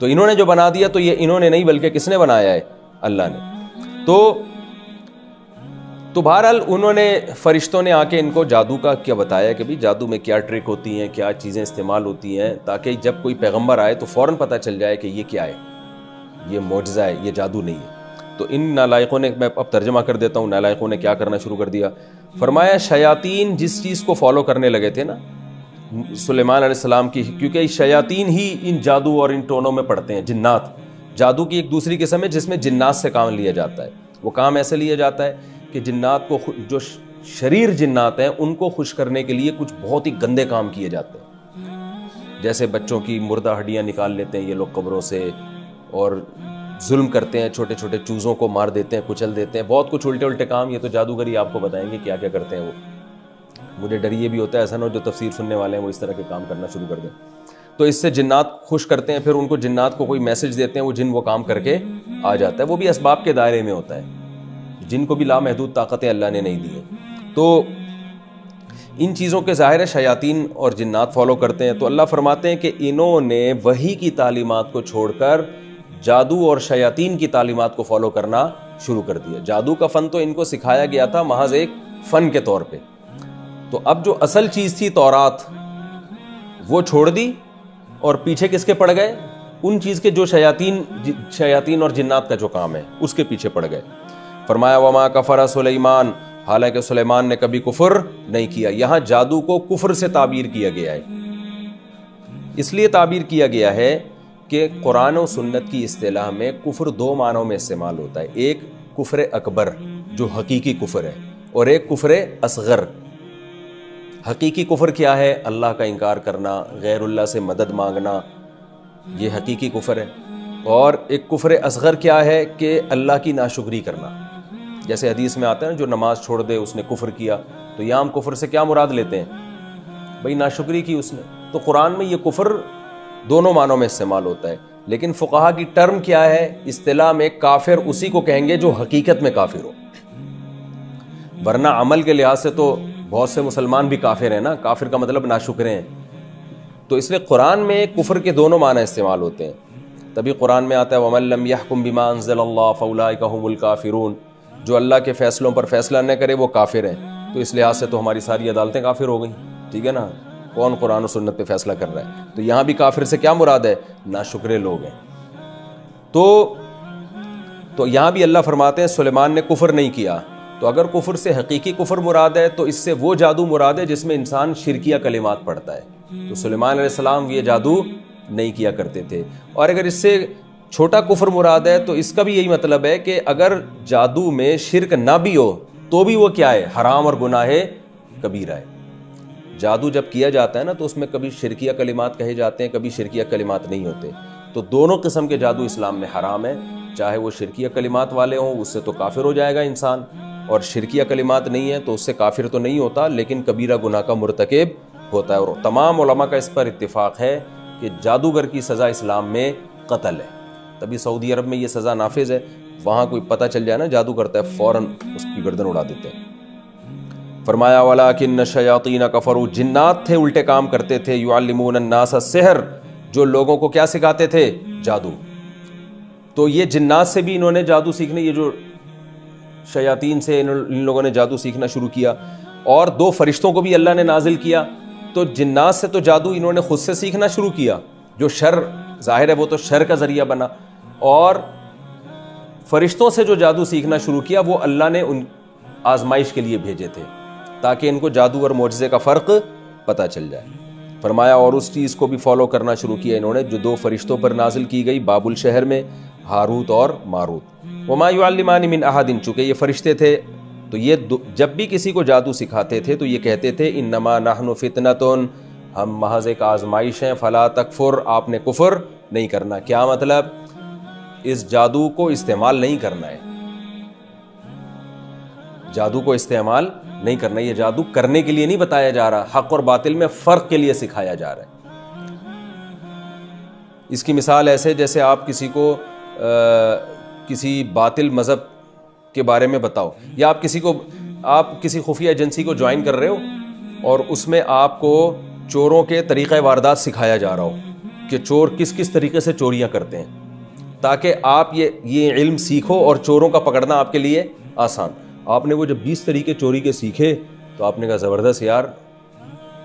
تو انہوں نے جو بنا دیا تو یہ انہوں نے نہیں بلکہ کس نے بنایا ہے؟ اللہ نے. تو بہرحال انہوں نے فرشتوں نے آ کے ان کو جادو کا کیا بتایا کہ بھی جادو میں کیا ٹرک ہوتی ہیں, کیا چیزیں استعمال ہوتی ہیں, تاکہ جب کوئی پیغمبر آئے تو فوراً پتہ چل جائے کہ یہ کیا ہے, یہ معجزہ ہے, یہ جادو نہیں ہے. تو ان نالائقوں نے, میں اب ترجمہ کر دیتا ہوں, نالائقوں نے کیا کرنا شروع کر دیا. فرمایا شیاطین جس چیز کو فالو کرنے لگے تھے نا سلیمان علیہ السلام کی, کیونکہ شیاطین ہی ان جادو اور ان ٹونوں میں پڑتے ہیں. جنات جادو کی ایک دوسری قسم ہے جس میں جنات سے کام لیا جاتا ہے. وہ کام ایسے لیا جاتا ہے کہ جنات کو, جو شریر جنات ہیں ان کو خوش کرنے کے لیے کچھ بہت ہی گندے کام کیے جاتے ہیں. جیسے بچوں کی مردہ ہڈیاں نکال لیتے ہیں یہ لوگ قبروں سے, اور ظلم کرتے ہیں, چھوٹے چھوٹے چوزوں کو مار دیتے ہیں, کچل دیتے ہیں, بہت کچھ الٹے الٹے کام. یہ تو جادوگری آپ کو بتائیں گے کیا کیا کرتے ہیں وہ. مجھے ڈر یہ بھی ہوتا ہے ایسا نہ ہو جو تفسیر سننے والے ہیں وہ اس طرح کے کام کرنا شروع کر دیں. تو اس سے جنات خوش کرتے ہیں, پھر ان کو جنات کو کوئی میسج دیتے ہیں, وہ جن وہ کام کر کے آ جاتا ہے. وہ بھی اسباب کے دائرے میں ہوتا ہے, جن کو بھی لامحدود طاقتیں اللہ نے نہیں دی ہیں. تو ان چیزوں کے ظاہر ہے شیاطین اور جنات فالو کرتے ہیں. تو اللہ فرماتے ہیں کہ انہوں نے وحی کی تعلیمات کو چھوڑ کر جادو اور شیاطین کی تعلیمات کو فالو کرنا شروع کر دیا. جادو کا فن تو ان کو سکھایا گیا تھا محض ایک فن کے طور پہ. تو اب جو اصل چیز تھی تورات وہ چھوڑ دی, اور پیچھے کس کے پڑ گئے؟ ان چیز کے جو شیاطین اور جنات کا جو کام ہے اس کے پیچھے پڑ گئے. فرمایا وما کفر سلیمان, حالانکہ سلیمان نے کبھی کفر نہیں کیا. یہاں جادو کو کفر سے تعبیر کیا گیا ہے. اس لیے تعبیر کیا گیا ہے کہ قرآن و سنت کی اصطلاح میں کفر دو معنوں میں استعمال ہوتا ہے. ایک کفر اکبر جو حقیقی کفر ہے, اور ایک کفر اصغر. حقیقی کفر کیا ہے؟ اللہ کا انکار کرنا, غیر اللہ سے مدد مانگنا, یہ حقیقی کفر ہے. اور ایک کفر اصغر کیا ہے کہ اللہ کی ناشکری کرنا. جیسے حدیث میں آتا ہے نا جو نماز چھوڑ دے اس نے کفر کیا. تو یہاں ہم کفر سے کیا مراد لیتے ہیں؟ بھئی ناشکری کی اس نے. تو قرآن میں یہ کفر دونوں معنوں میں استعمال ہوتا ہے. لیکن فقہا کی ٹرم کیا ہے؟ اصطلاح میں کافر اسی کو کہیں گے جو حقیقت میں کافر ہو, ورنہ عمل کے لحاظ سے تو بہت سے مسلمان بھی کافر ہیں نا. کافر کا مطلب ناشکرے ہیں. تو اس لیے قرآن میں کفر کے دونوں معنی استعمال ہوتے ہیں. تبھی قرآن میں آتا ہے وَمَن لَّمْ يَحْكُم بِمَا أَنزَلَ اللَّهُ فَأُولَٰئِكَ هُمُ الْكَافِرُونَ, جو اللہ کے فیصلوں پر فیصلہ نہ کرے وہ کافر ہیں. تو اس لحاظ سے تو ہماری ساری عدالتیں کافر ہو گئیں, ٹھیک ہے نا. کون قرآن و سنت پہ فیصلہ کر رہا ہے؟ تو یہاں بھی کافر سے کیا مراد ہے؟ ناشکرے لوگ ہیں. تو یہاں بھی اللہ فرماتے ہیں سلیمان نے کفر نہیں کیا. تو اگر کفر سے حقیقی کفر مراد ہے تو اس سے وہ جادو مراد ہے جس میں انسان شرکیہ کلمات پڑھتا ہے. تو سلیمان علیہ السلام یہ جادو نہیں کیا کرتے تھے. اور اگر اس سے چھوٹا کفر مراد ہے تو اس کا بھی یہی مطلب ہے کہ اگر جادو میں شرک نہ بھی ہو تو بھی وہ کیا ہے؟ حرام اور گناہ کبیرہ ہے. جادو جب کیا جاتا ہے نا تو اس میں کبھی شرکیہ کلمات کہے جاتے ہیں, کبھی شرکیہ کلمات نہیں ہوتے. تو دونوں قسم کے جادو اسلام میں حرام ہے. چاہے وہ شرکیہ کلمات والے ہوں اس سے تو کافر ہو جائے گا انسان, اور شرکیہ کلمات نہیں ہیں تو اس سے کافر تو نہیں ہوتا لیکن کبیرہ گناہ کا مرتکب ہوتا ہے. اور تمام علماء کا اس پر اتفاق ہے کہ جادوگر کی سزا اسلام میں قتل ہے. تبھی سعودی عرب میں یہ سزا نافذ ہے. وہاں کوئی پتہ چل جائے نا جادو کرتا ہے فوراً اس کی گردن اڑا دیتے ہیں. فرمایا وَلَٰكِنَّ الشَّيَاطِينَ كَفَرُوا, جنات تھے الٹے کام کرتے تھے, يُعَلِّمُونَ النَّاسَ السِّحْرَ, جو لوگوں کو کیا سکھاتے تھے؟ جادو. تو یہ جنات سے بھی انہوں نے جادو سیکھنے, یہ جو شیاطین سے ان لوگوں نے جادو سیکھنا شروع کیا. اور دو فرشتوں کو بھی اللہ نے نازل کیا. تو جنات سے تو جادو انہوں نے خود سے سیکھنا شروع کیا, جو شر ظاہر ہے وہ تو شر کا ذریعہ بنا. اور فرشتوں سے جو جادو سیکھنا شروع کیا وہ اللہ نے ان آزمائش کے لیے بھیجے تھے تاکہ ان کو جادو اور معجزے کا فرق پتہ چل جائے. فرمایا اور اس چیز کو بھی فالو کرنا شروع کیا انہوں نے جو دو فرشتوں پر نازل کی گئی بابل شہر میں, ہاروت اور ماروت. وَمَا يُعَلِّمَانِ مِنْ أَحَدٍ, چونکہ یہ فرشتے تھے تو یہ جب بھی کسی کو جادو سکھاتے تھے تو یہ کہتے تھے انما نحن فتنۃ, ہم محض ایک آزمائش ہیں, فلا تکفر, آپ نے کفر نہیں کرنا. کیا مطلب؟ اس جادو کو استعمال نہیں کرنا ہے, جادو کو استعمال نہیں کرنا. یہ جادو کرنے کے لیے نہیں بتایا جا رہا, حق اور باطل میں فرق کے لیے سکھایا جا رہا ہے. اس کی مثال ایسے جیسے آپ کسی کو کسی باطل مذہب کے بارے میں بتاؤ, یا آپ کسی خفیہ ایجنسی کو جوائن کر رہے ہو اور اس میں آپ کو چوروں کے طریقہ واردات سکھایا جا رہا ہو, کہ چور کس کس طریقے سے چوریاں کرتے ہیں, تاکہ آپ یہ علم سیکھو اور چوروں کا پکڑنا آپ کے لیے آسان. آپ نے وہ جب 20 طریقے چوری کے سیکھے تو آپ نے کہا زبردست یار,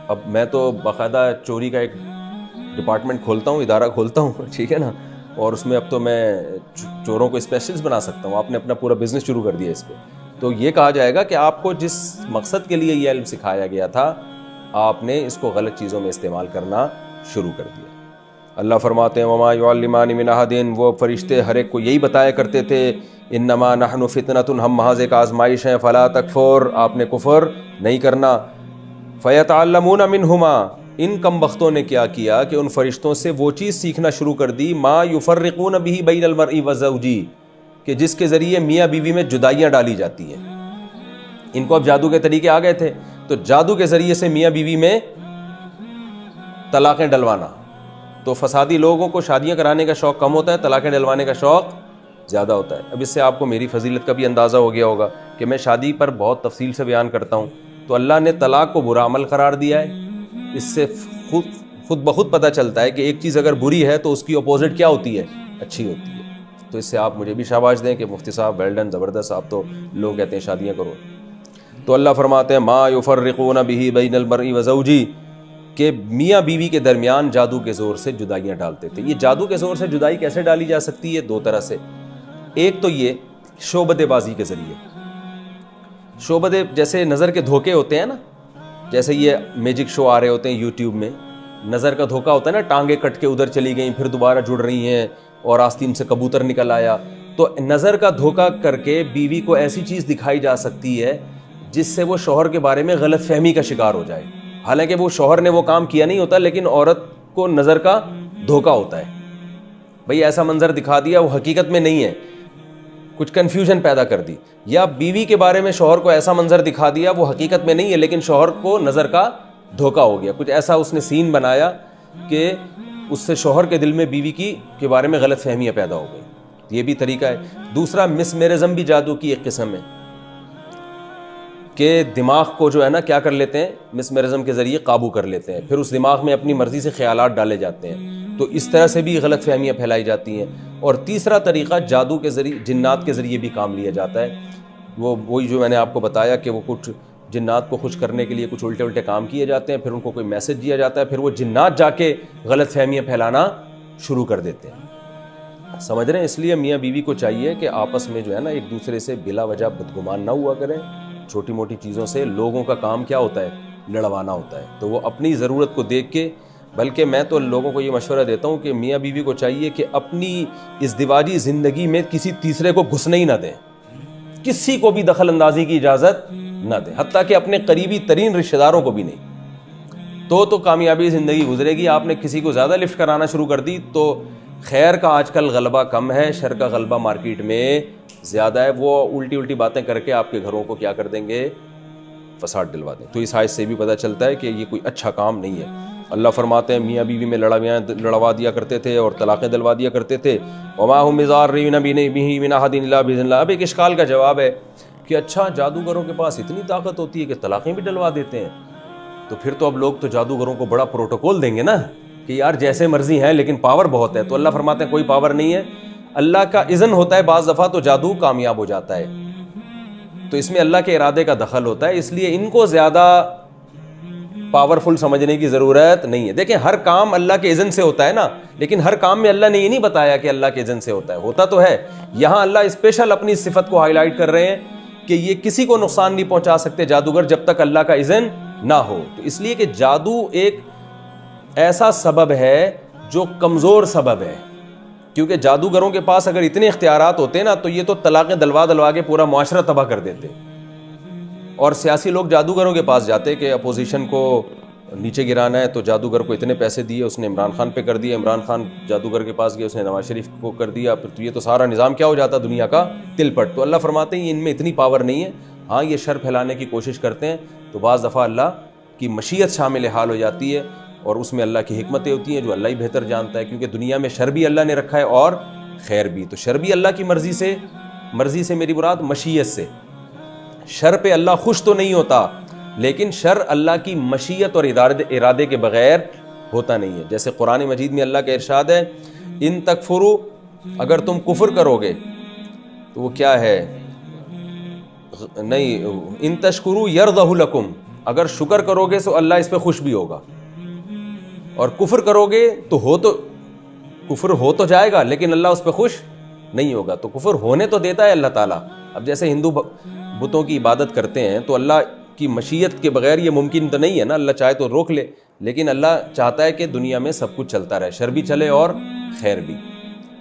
اب میں تو باقاعدہ چوری کا ایک ڈپارٹمنٹ کھولتا ہوں, ادارہ کھولتا ہوں, ٹھیک ہے نا, اور اس میں اب تو میں چوروں کو اسپیشلسٹ بنا سکتا ہوں. آپ نے اپنا پورا بزنس شروع کر دیا اس پہ. تو یہ کہا جائے گا کہ آپ کو جس مقصد کے لیے یہ علم سکھایا گیا تھا, آپ نے اس کو غلط چیزوں میں استعمال کرنا شروع کر دیا. اللہ فرماتے ہیں وما یعلمان من احد, وہ فرشتے ہر ایک کو یہی بتایا کرتے تھے انما نحن فتنۃ, ہم محض ایک آزمائش ہیں, فلا تکفر, آپ نے کفر نہیں کرنا. فیتعلمون منہما, ان کم بختوں نے کیا کیا کہ ان فرشتوں سے وہ چیز سیکھنا شروع کر دی ما یفرقون به بین المرء وزوجہ, کہ جس کے ذریعے میاں بیوی میں جدائیاں ڈالی جاتی ہیں. ان کو اب جادو کے طریقے آ گئے تھے, تو جادو کے ذریعے سے میاں بیوی میں طلاقیں ڈلوانا. تو فسادی لوگوں کو شادیاں کرانے کا شوق کم ہوتا ہے, طلاقیں ڈلوانے کا شوق زیادہ ہوتا ہے. اب اس سے آپ کو میری فضیلت کا بھی اندازہ ہو گیا ہوگا کہ میں شادی پر بہت تفصیل سے بیان کرتا ہوں. تو اللہ نے طلاق کو برا عمل قرار دیا ہے. اس سے خود بخود پتہ چلتا ہے کہ ایک چیز اگر بری ہے تو اس کی اپوزٹ کیا ہوتی ہے, اچھی ہوتی ہے. تو اس سے آپ مجھے بھی شاباش دیں کہ مفتی صاحب ویل ڈن, زبردست, آپ تو لوگ کہتے ہیں شادیاں کرو. تو اللہ فرماتے ہیں ما یفرقون به بین المرء وزوجہ, کہ میاں بیوی کے درمیان جادو کے زور سے جدائیاں ڈالتے تھے. یہ جادو کے زور سے جدائی کیسے ڈالی جا سکتی ہے؟ 2 طرح سے. ایک تو یہ شعبدے بازی کے ذریعے. شعبدے جیسے نظر کے دھوکے ہوتے ہیں نا, جیسے یہ میجک شو آ رہے ہوتے ہیں یوٹیوب میں, نظر کا دھوکا ہوتا ہے نا, ٹانگیں کٹ کے ادھر چلی گئیں پھر دوبارہ جڑ رہی ہیں اور آستین سے کبوتر نکل آیا. تو نظر کا دھوکا کر کے بیوی کو ایسی چیز دکھائی جا سکتی ہے جس سے وہ شوہر کے بارے میں غلط فہمی کا شکار ہو جائے. حالانکہ وہ شوہر نے وہ کام کیا نہیں ہوتا, لیکن عورت کو نظر کا دھوکا ہوتا ہے. بھئی ایسا منظر دکھا دیا, وہ حقیقت میں نہیں ہے, کچھ کنفیوژن پیدا کر دی. یا بیوی کے بارے میں شوہر کو ایسا منظر دکھا دیا, وہ حقیقت میں نہیں ہے لیکن شوہر کو نظر کا دھوکا ہو گیا. کچھ ایسا اس نے سین بنایا کہ اس سے شوہر کے دل میں بیوی کے بارے میں غلط فہمیاں پیدا ہو گئی. یہ بھی طریقہ ہے. دوسرا مسمرزم بھی جادو کی ایک قسم ہے کہ دماغ کو جو ہے نا کیا کر لیتے ہیں, مسمرزم کے ذریعے قابو کر لیتے ہیں, پھر اس دماغ میں اپنی مرضی سے خیالات ڈالے جاتے ہیں. تو اس طرح سے بھی غلط فہمیاں پھیلائی جاتی ہیں. اور تیسرا طریقہ جادو کے ذریعے, جنات کے ذریعے بھی کام لیا جاتا ہے. وہی جو میں نے آپ کو بتایا کہ وہ کچھ جنات کو خوش کرنے کے لیے کچھ الٹے کام کیے جاتے ہیں, پھر ان کو کوئی میسج دیا جاتا ہے, پھر وہ جنات جا کے غلط فہمیاں پھیلانا شروع کر دیتے ہیں. سمجھ رہے ہیں؟ اس لیے میاں بیوی کو چاہیے کہ آپس میں جو ہے نا ایک دوسرے سے بلا وجہ بدگمان نہ ہوا کریں. چھوٹی موٹی چیزوں سے لوگوں کا کام کیا ہوتا ہے, لڑوانا ہوتا ہے. تو وہ اپنی ضرورت کو دیکھ کے, بلکہ میں تو لوگوں کو یہ مشورہ دیتا ہوں کہ میاں بیوی کو چاہیے کہ اپنی ازدواجی زندگی میں کسی تیسرے کو گھسنے ہی نہ دیں, کسی کو بھی دخل اندازی کی اجازت نہ دیں, حتیٰ کہ اپنے قریبی ترین رشتہ داروں کو بھی نہیں. تو کامیابی زندگی گزرے گی. آپ نے کسی کو زیادہ لفٹ کرانا شروع کر دی تو خیر کا آج کل غلبہ کم ہے, شر کا غلبہ مارکیٹ میں زیادہ ہے. وہ الٹی باتیں کر کے آپ کے گھروں کو کیا کر دیں گے, فساد ڈلوا دیں. تو اس آیت سے بھی پتہ چلتا ہے کہ یہ کوئی اچھا کام نہیں ہے. اللہ فرماتے ہیں میاں بیوی میں لڑوا دیا کرتے تھے اور طلاقیں دلوا دیا کرتے تھے. وما هم بضارین به من احد الا باذن اللہ. اب ایک اشکال کا جواب ہے کہ اچھا جادوگروں کے پاس اتنی طاقت ہوتی ہے کہ طلاقیں بھی ڈلوا دیتے ہیں, تو پھر تو اب لوگ تو جادوگروں کو بڑا پروٹوکول دیں گے نا کہ یار جیسے مرضی ہیں لیکن پاور بہت ہے. تو اللہ فرماتے ہیں کوئی پاور نہیں ہے, اللہ کا اذن ہوتا ہے بعض دفعہ تو جادو کامیاب ہو جاتا ہے. تو اس میں اللہ کے ارادے کا دخل ہوتا ہے, اس لیے ان کو زیادہ پاورفل سمجھنے کی ضرورت نہیں ہے. دیکھیں ہر کام اللہ کے اذن سے ہوتا ہے نا, لیکن ہر کام میں اللہ نے یہ نہیں بتایا کہ اللہ کے اذن سے ہوتا ہے. ہوتا تو ہے, یہاں اللہ اسپیشل اپنی صفت کو ہائی لائٹ کر رہے ہیں کہ یہ کسی کو نقصان نہیں پہنچا سکتے جادوگر جب تک اللہ کا اذن نہ ہو. تو اس لیے کہ جادو ایک ایسا سبب ہے جو کمزور سبب ہے, کیونکہ جادوگروں کے پاس اگر اتنے اختیارات ہوتے نا تو یہ تو طلاقیں دلوا کے پورا معاشرہ تباہ کر دیتے. اور سیاسی لوگ جادوگروں کے پاس جاتے کہ اپوزیشن کو نیچے گرانا ہے, تو جادوگر کو اتنے پیسے دیے, اس نے عمران خان پہ کر دیا, عمران خان جادوگر کے پاس گیا, اس نے نواز شریف کو کر دیا, پھر تو یہ تو سارا نظام کیا ہو جاتا دنیا کا تل پٹ. تو اللہ فرماتے ہیں ان میں اتنی پاور نہیں ہے. ہاں یہ شر پھیلانے کی کوشش کرتے ہیں تو بعض دفعہ اللہ کی مشیت شامل حال ہو جاتی ہے, اور اس میں اللہ کی حکمتیں ہوتی ہیں جو اللہ ہی بہتر جانتا ہے, کیونکہ دنیا میں شر بھی اللہ نے رکھا ہے اور خیر بھی. تو شر بھی اللہ کی مرضی سے میری مراد مشیت سے. شر پہ اللہ خوش تو نہیں ہوتا, لیکن شر اللہ کی مشیت اور ارادے کے بغیر ہوتا نہیں ہے. جیسے قرآن مجید میں اللہ کا ارشاد ہے ان تکفروا، اگر تم کفر کرو گے تو وہ کیا ہے، نہیں، ان تشکروا یرضہ لکم، اگر شکر کرو گے تو اللہ اس پہ خوش بھی ہوگا، اور کفر کرو گے تو کفر ہو تو جائے گا لیکن اللہ اس پہ خوش نہیں ہوگا. تو کفر ہونے تو دیتا ہے اللہ تعالیٰ. اب جیسے ہندو بتوں کی عبادت کرتے ہیں تو اللہ کی مشیت کے بغیر یہ ممکن تو نہیں ہے نا، اللہ چاہے تو روک لے، لیکن اللہ چاہتا ہے کہ دنیا میں سب کچھ چلتا رہے، شر بھی چلے اور خیر بھی.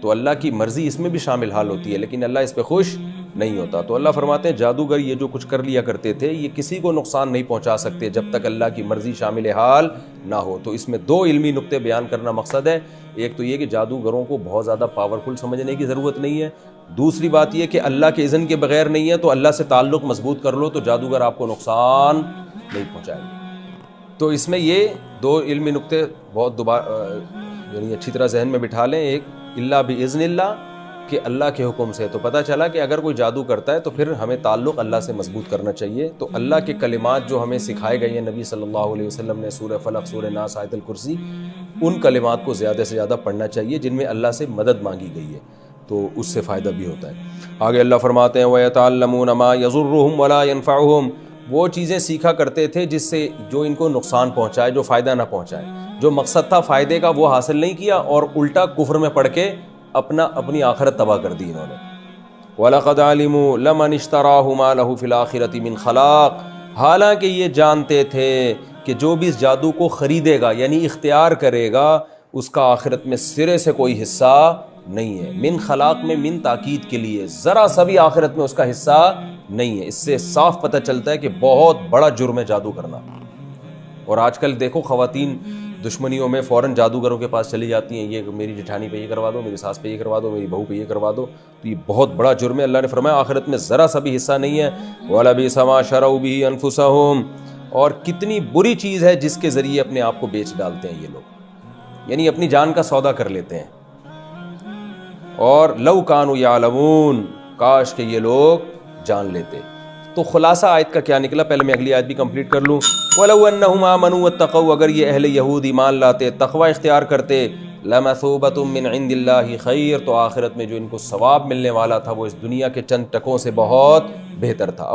تو اللہ کی مرضی اس میں بھی شامل حال ہوتی ہے، لیکن اللہ اس پہ خوش نہیں ہوتا. تو اللہ فرماتے ہیں جادوگر یہ جو کچھ کر لیا کرتے تھے یہ کسی کو نقصان نہیں پہنچا سکتے جب تک اللہ کی مرضی شامل حال نہ ہو. تو اس میں دو علمی نقطے بیان کرنا مقصد ہے. ایک تو یہ کہ جادوگروں کو بہت زیادہ پاورفل سمجھنے کی ضرورت نہیں ہے. دوسری بات یہ کہ اللہ کے اذن کے بغیر نہیں ہے، تو اللہ سے تعلق مضبوط کر لو تو جادوگر آپ کو نقصان نہیں پہنچائیں گے. تو اس میں یہ دو علمی نقطے بہت یعنی اچھی طرح ذہن میں بٹھا لیں. ایک اللہ باذن اللہ، کہ اللہ کے حکم سے. تو پتہ چلا کہ اگر کوئی جادو کرتا ہے تو پھر ہمیں تعلق اللہ سے مضبوط کرنا چاہیے. تو اللہ کے کلمات جو ہمیں سکھائے گئے ہیں نبی صلی اللہ علیہ وسلم نے، سورہ فلق، سورہ ناس، آیت الکرسی، ان کلمات کو زیادہ سے زیادہ پڑھنا چاہیے جن میں اللہ سے مدد مانگی گئی ہے، تو اس سے فائدہ بھی ہوتا ہے. آگے اللہ فرماتے ہیں وَيَتَعَلَّمُونَ مَا يَضُرُّهُمْ وَلَا يَنفَعُهُمْ، وہ چیزیں سیکھا کرتے تھے جس سے جو ان کو نقصان پہنچائے، جو فائدہ نہ پہنچائے. جو مقصد تھا فائدے کا وہ حاصل نہیں کیا، اور الٹا کفر میں پڑھ کے اپنی آخرت تباہ کر دی انہوں نے. وَلَقَدْ عَلِمُوا لَمَنِ اشْتَرَاهُ مَا لَهُ فِي الْآخِرَةِ مِنْ خَلَاقٍ، حالانکہ یہ جانتے تھے کہ جو بھی اس جادو کو خریدے گا یعنی اختیار کرے گا اس کا آخرت میں سرے سے کوئی حصہ نہیں ہے. من خلاق میں من تاکید کے لیے، ذرا سا بھی آخرت میں اس کا حصہ نہیں ہے. اس سے صاف پتہ چلتا ہے کہ بہت بڑا جرم ہے جادو کرنا. اور آج کل دیکھو خواتین دشمنیوں میں فوراً جادوگروں کے پاس چلی جاتی ہیں، یہ میری جٹھانی پہ یہ کروا دو، میری ساس پہ یہ کروا دو، میری بہو پہ یہ کروا دو. تو یہ بہت بڑا جرم ہے. اللہ نے فرمایا آخرت میں ذرا سا بھی حصہ نہیں ہے. وَلَبِئْسَ مَا شَرَوْا بِهِ أَنفُسَهُمْ، اور کتنی بری چیز ہے جس کے ذریعے اپنے آپ کو بیچ ڈالتے ہیں یہ لوگ، یعنی اپنی جان کا سودا کر لیتے ہیں. اور لَوْ كَانُوا يَعْلَمُونَ، کاش کہ یہ لوگ جان لیتے. تو خلاصہ آیت کا کیا نکلا، پہلے میں اگلی آیت بھی کمپلیٹ کر لوں. وَلَوْ أَنَّهُمْ آمَنُوا وَاتَّقَوْا، اگر یہ اہل یہود ایمان لاتے، تقوی اختیار کرتے، لَمَثُوبَةٌ مِّنْ عِنْدِ اللَّهِ خَيْرٌ، تو آخرت میں جو ان کو ثواب ملنے والا تھا وہ اس دنیا کے چند ٹکوں سے بہت بہتر تھا.